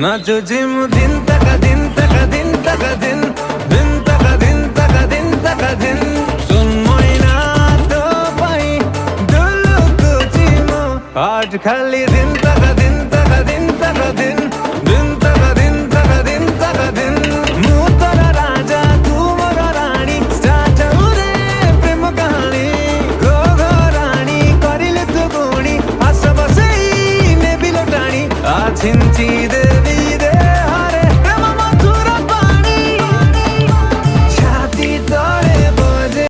नाचो gym दिन तक दिन तक दिन तक दिन दिन तक दिन तक दिन तक दिन सुन महीना तो पाई दुलुक जिमो आज खाली दिन तक दिन तक दिन तक दिन दिन तक दिन तक दिन तक दिन मु तोरा राजा तू मोरा रानी स्टार्ट रे प्रेम कहानी गो गो रानी करिले तू गुणी हस बसई ने बिलोटाणी आ छिंची दे